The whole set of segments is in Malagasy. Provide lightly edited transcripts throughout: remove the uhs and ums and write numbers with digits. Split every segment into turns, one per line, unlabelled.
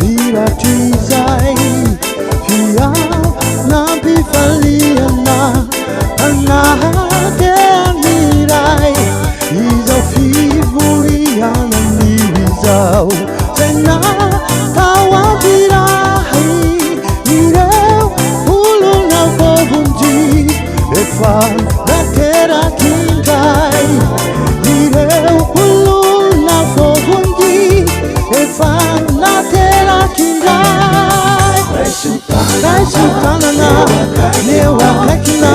vida tizai Fia Nabi Faliana Anahate Amirai Izo Fivuriana Nivizau Sena Tawa Virai Ireu Ulu na Vovunji Efan Na Tera Kingai Ireu Ulu na Vovunji Efan Na Tera Kingai Rai Sultanana Newa Kakina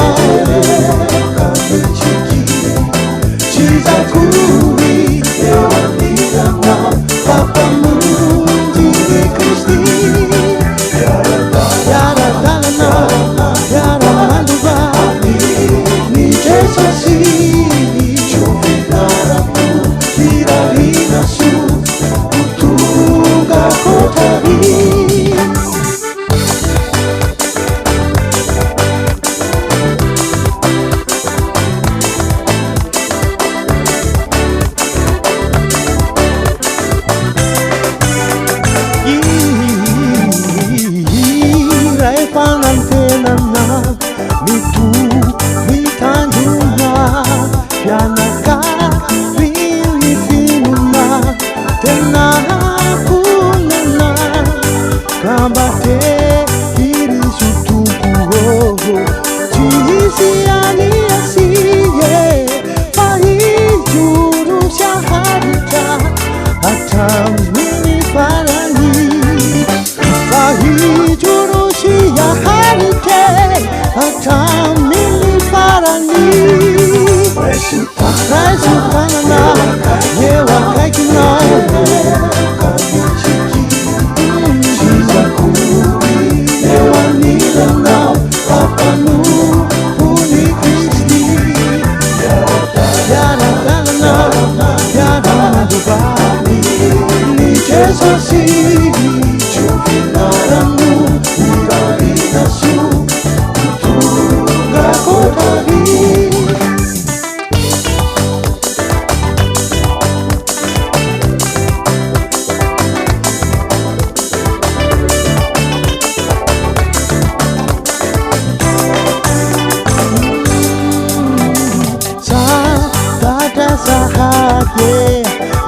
Chizakuri Newa Nidana Papa Mundi Kristi Yara Dalana Yara Manduba Ni Jesusi Chuvinaramu Hirarina Su Utunga Kotari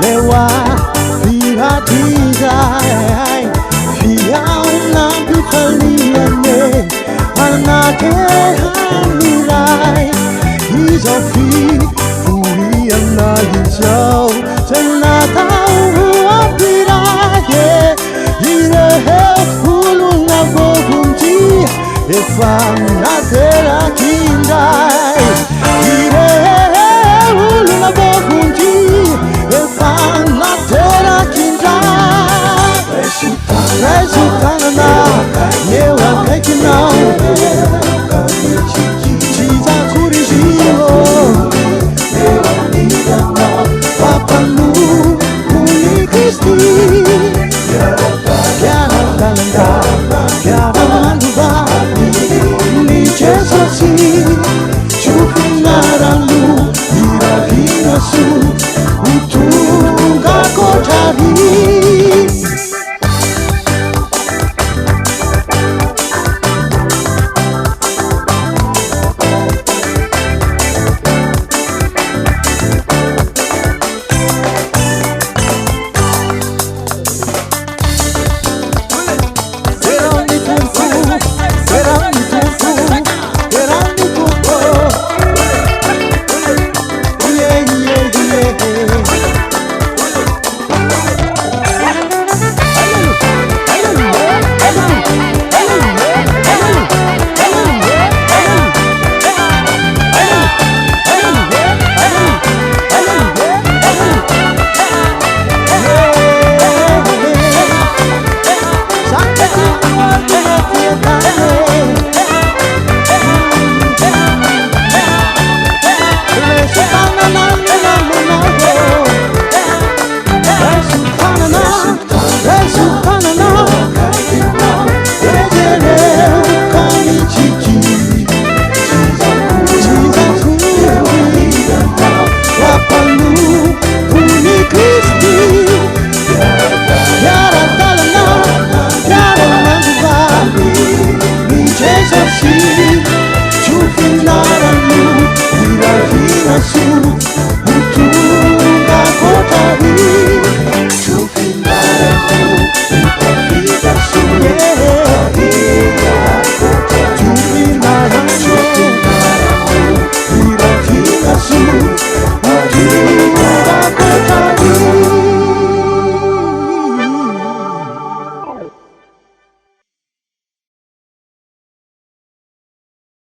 Lewa Fira Tizai Fia Nabi Faliane Anake Hamirai Izo Furiana Hizau Senata Uapiraye Irehe Ulu Nabobunti Efam Natera Kindai